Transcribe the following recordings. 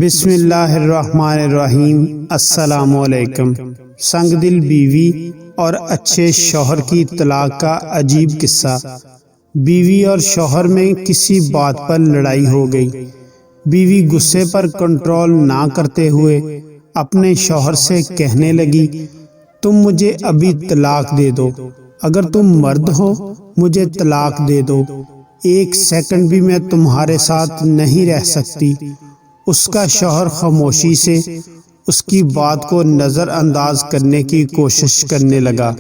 بسم اللہ الرحمن الرحیم۔ السلام علیکم۔ سنگ دل بیوی اور اچھے شوہر کی طلاق کا عجیب قصہ۔ بیوی اور شوہر میں کسی بات پر لڑائی ہو گئی۔ بیوی غصے پر کنٹرول نہ کرتے ہوئے اپنے شوہر سے کہنے لگی، تم مجھے ابھی طلاق دے دو، اگر تم مرد ہو مجھے طلاق دے دو، ایک سیکنڈ بھی میں تمہارے ساتھ نہیں رہ سکتی۔ اس کا شوہر خاموشی سے اس کی بات کو نظر انداز کرنے کی کوشش کرنے لگا،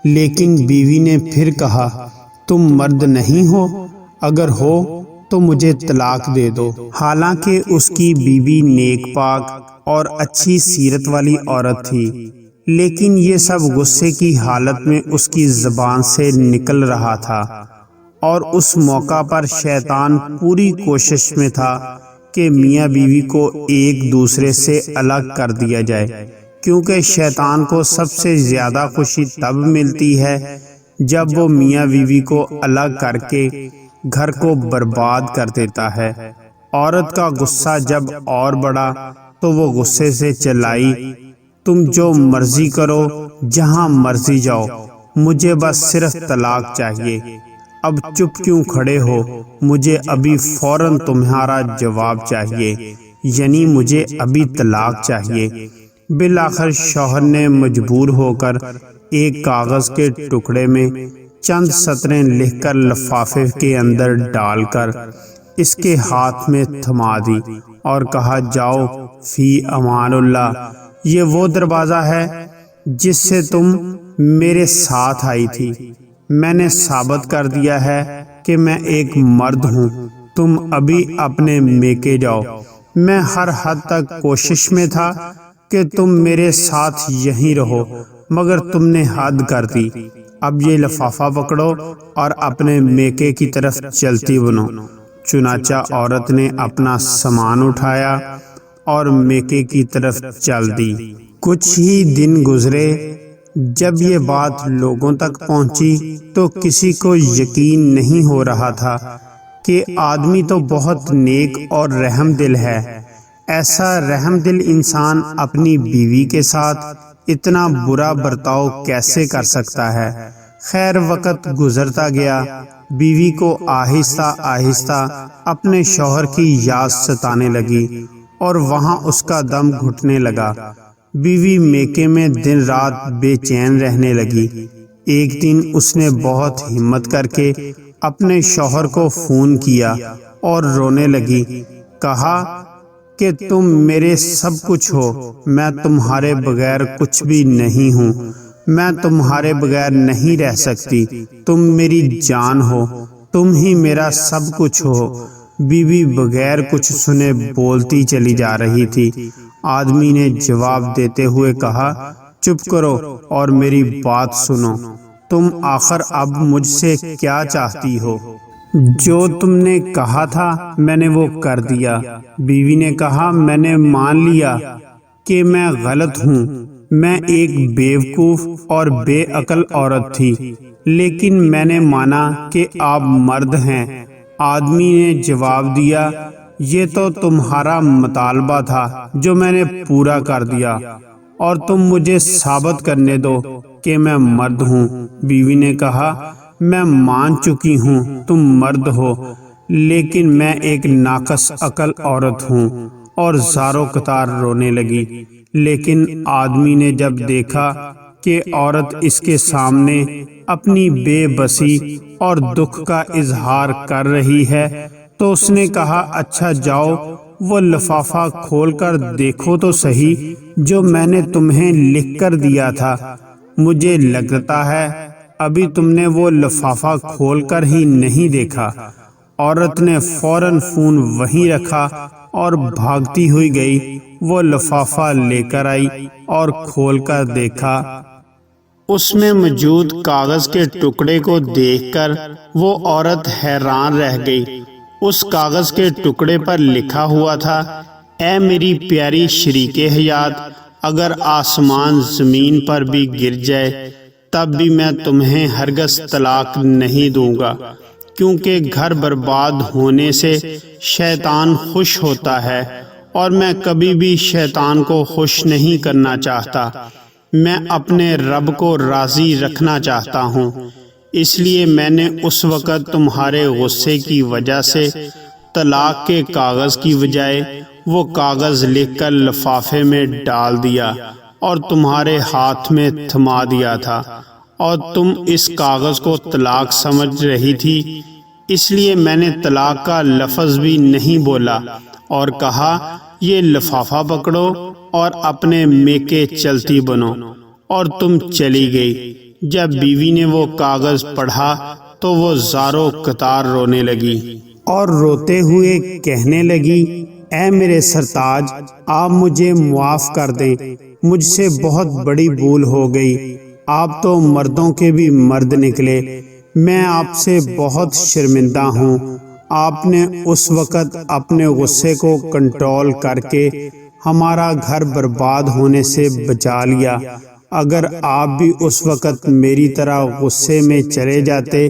لیکن بیوی نے پھر کہا، تم مرد نہیں ہو، اگر ہو تو مجھے طلاق دے دو۔ حالانکہ اس کی بیوی نیک پاک اور اچھی سیرت والی عورت تھی، لیکن یہ سب غصے کی حالت میں اس کی زبان سے نکل رہا تھا، اور اس موقع پر شیطان پوری کوشش میں تھا کہ میاں بیوی کو ایک دوسرے سے الگ کر دیا جائے، کیونکہ شیطان کو سب سے زیادہ خوشی تب ملتی ہے جب وہ میاں بیوی کو الگ کر کے گھر کو برباد کر دیتا ہے۔ عورت کا غصہ جب اور بڑھا تو وہ غصے سے چلائی، تم جو مرضی کرو، جہاں مرضی جاؤ، مجھے بس صرف طلاق چاہیے، اب چپ کیوں کھڑے ہو، مجھے ابھی فوراً تمہارا جواب چاہیے، یعنی مجھے ابھی طلاق چاہیے۔ بالآخر شوہر نے مجبور ہو کر ایک کاغذ کے ٹکڑے میں چند سطریں لکھ کر لفافے کے اندر ڈال کر اس کے ہاتھ میں تھما دی اور کہا، جاؤ فی امان اللہ، یہ وہ دروازہ ہے جس سے تم میرے ساتھ آئی تھی، میں نے ثابت کر دیا ہے کہ میں ایک مرد ہوں، تم ابھی اپنے میکے جاؤ۔ میں ہر حد تک کوشش میں تھا کہ تم میرے ساتھ یہیں رہو، مگر تم نے حد کر دی، اب یہ لفافہ پکڑو اور اپنے میکے کی طرف چلتی بنو۔ چنانچہ عورت نے اپنا سامان اٹھایا اور میکے کی طرف چل دی۔ کچھ ہی دن گزرے، جب یہ بات لوگوں تک پہنچی تو کسی کو یقین نہیں ہو رہا تھا کہ آدمی تو بہت نیک اور رحم دل ہے، ایسا رحم دل انسان اپنی بیوی کے ساتھ اتنا برا برتاؤ کیسے کر سکتا ہے۔ خیر وقت گزرتا گیا، بیوی کو آہستہ آہستہ اپنے شوہر کی یاد ستانے لگی اور وہاں اس کا دم گھٹنے لگا۔ بیوی میکے میں دن رات بے چین رہنے لگی۔ ایک دن اس نے بہت ہمت کر کے اپنے شوہر کو فون کیا اور رونے لگی، کہا کہ تم میرے سب کچھ ہو، میں تمہارے بغیر کچھ بھی نہیں ہوں، میں تمہارے بغیر نہیں رہ سکتی، تم میری جان ہو، تم ہی میرا سب کچھ ہو۔ بیوی بغیر کچھ سنے بولتی چلی جا رہی تھی۔ آدمی نے جواب دیتے ہوئے کہا، چپ کرو اور میری بات سنو، تم آخر اب مجھ سے کیا چاہتی ہو؟ جو تم نے کہا تھا میں نے وہ کر دیا۔ بیوی نے کہا، میں نے مان لیا کہ میں غلط ہوں، میں ایک بیوقوف اور بے عقل عورت تھی، لیکن میں نے مانا کہ آپ مرد ہیں۔ آدمی نے جواب دیا، یہ تو تمہارا مطالبہ تھا جو میں نے پورا کر دیا، اور تم مجھے ثابت کرنے دو کہ میں مرد ہوں۔ بیوی نے کہا، میں مان چکی ہوں تم مرد ہو، لیکن میں ایک ناقص عقل عورت ہوں، اور زاروں قطار رونے لگی۔ لیکن آدمی نے جب دیکھا کہ عورت اس کے سامنے اپنی بے بسی اور دکھ کا اظہار کر رہی ہے تو اس نے کہا، اچھا جاؤ وہ لفافہ کھول کر دیکھو تو صحیح جو میں نے تمہیں لکھ کر دیا تھا، مجھے لگتا ہے ابھی تم نے وہ لفافہ کھول کر ہی نہیں دیکھا۔ عورت نے فوراً فون وہیں رکھا اور بھاگتی ہوئی گئی، وہ لفافہ لے کر آئی اور کھول کر دیکھا۔ اس میں موجود کاغذ کے ٹکڑے کو دیکھ کر وہ عورت حیران رہ گئی۔ اس کاغذ کے ٹکڑے پر لکھا ہوا تھا، اے میری پیاری شریک حیات، اگر آسمان زمین پر بھی گر جائے تب بھی میں تمہیں ہرگز طلاق نہیں دوں گا، کیونکہ گھر برباد ہونے سے شیطان خوش ہوتا ہے اور میں کبھی بھی شیطان کو خوش نہیں کرنا چاہتا۔ میں اپنے رب کو راضی رکھنا چاہتا ہوں، اس لیے میں نے اس وقت تمہارے غصے کی وجہ سے طلاق کے کاغذ کی بجائے وہ کاغذ لکھ کر لفافے میں ڈال دیا اور تمہارے ہاتھ میں تھما دیا تھا، اور تم اس کاغذ کو طلاق سمجھ رہی تھی، اس لیے میں نے طلاق کا لفظ بھی نہیں بولا اور کہا یہ لفافہ پکڑو اور اپنے میکے چلتی بنو، اور تم چلی گئی۔ جب بیوی نے وہ کاغذ پڑھا تو وہ زاروں قطار رونے لگی اور روتے ہوئے کہنے لگی، اے میرے سرتاج، آپ مجھے معاف کر دیں، مجھ سے بہت بڑی بھول ہو گئی، آپ تو مردوں کے بھی مرد نکلے، میں آپ سے بہت شرمندہ ہوں۔ آپ نے اس وقت اپنے غصے کو کنٹرول کر کے ہمارا گھر برباد ہونے سے بچا لیا۔ اگر آپ بھی اس وقت میری طرح غصے میں چلے جاتے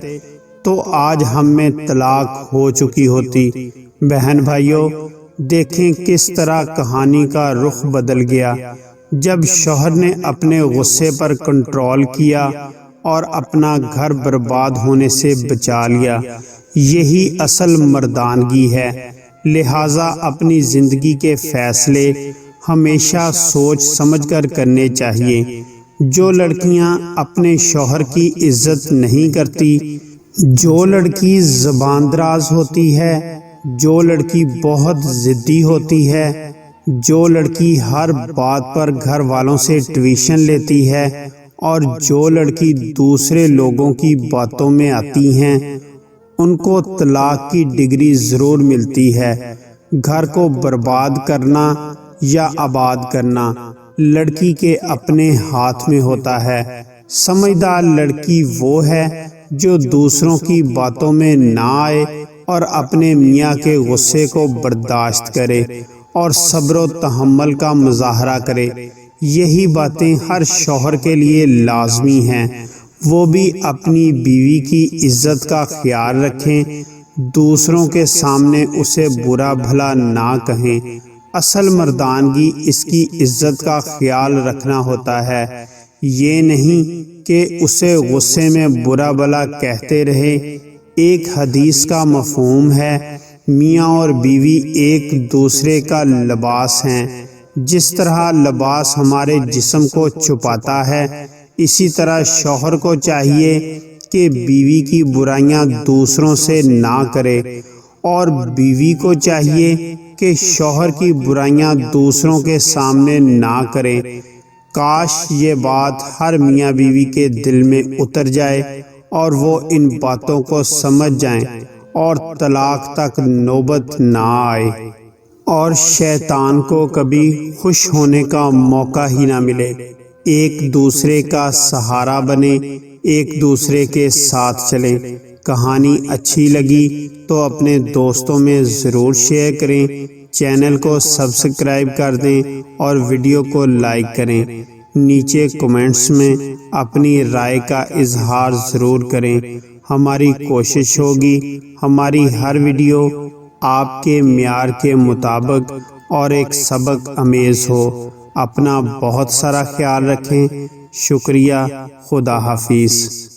تو آج ہم میں طلاق ہو چکی ہوتی۔ بہن بھائیوں، دیکھیں کس طرح کہانی کا رخ بدل گیا جب شوہر نے اپنے غصے پر کنٹرول کیا اور اپنا گھر برباد ہونے سے بچا لیا۔ یہی اصل مردانگی ہے۔ لہٰذا اپنی زندگی کے فیصلے ہمیشہ سوچ سمجھ کر کرنے چاہیے۔ جو لڑکیاں اپنے شوہر کی عزت نہیں کرتی، جو لڑکی زبان دراز ہوتی ہے، جو لڑکی بہت ضدی ہوتی ہے، جو لڑکی ہر بات پر گھر والوں سے ٹیوشن لیتی ہے، اور جو لڑکی دوسرے لوگوں کی باتوں میں آتی ہیں، ان کو طلاق کی ڈگری ضرور ملتی ہے۔ گھر کو برباد کرنا یا آباد کرنا لڑکی کے اپنے ہاتھ میں ہوتا ہے۔ سمجھدار لڑکی وہ ہے جو دوسروں کی باتوں میں نہ آئے اور اپنے میاں کے غصے کو برداشت کرے اور صبر و تحمل کا مظاہرہ کرے۔ یہی باتیں ہر شوہر کے لیے لازمی ہیں۔ وہ بھی اپنی بیوی کی عزت کا خیال رکھیں، دوسروں کے سامنے اسے برا بھلا نہ کہیں۔ اصل مردانگی اس کی عزت کا خیال رکھنا ہوتا ہے، یہ نہیں کہ اسے غصے میں برا بھلا کہتے رہے۔ ایک حدیث کا مفہوم ہے، میاں اور بیوی ایک دوسرے کا لباس ہیں۔ جس طرح لباس ہمارے جسم کو چھپاتا ہے، اسی طرح شوہر کو چاہیے کہ بیوی کی برائیاں دوسروں سے نہ کرے، اور بیوی کو چاہیے کہ شوہر کی برائیاں دوسروں کے سامنے نہ کرے۔ کاش یہ بات ہر میاں بیوی کے دل میں اتر جائے اور وہ ان باتوں کو سمجھ جائیں اور طلاق تک نوبت نہ آئے، اور شیطان کو کبھی خوش ہونے کا موقع ہی نہ ملے۔ ایک دوسرے کا سہارا بنے، ایک دوسرے کے ساتھ چلیں۔ کہانی اچھی لگی تو اپنے دوستوں میں ضرور شیئر کریں، چینل کو سبسکرائب کر دیں اور ویڈیو کو لائک کریں۔ نیچے کمنٹس میں اپنی رائے کا اظہار ضرور کریں۔ ہماری کوشش ہوگی ہماری ہر ویڈیو آپ کے معیار کے مطابق اور ایک سبق آمیز ہو۔ اپنا بہت سارا خیال رکھیں۔ شکریہ۔ خدا حافظ۔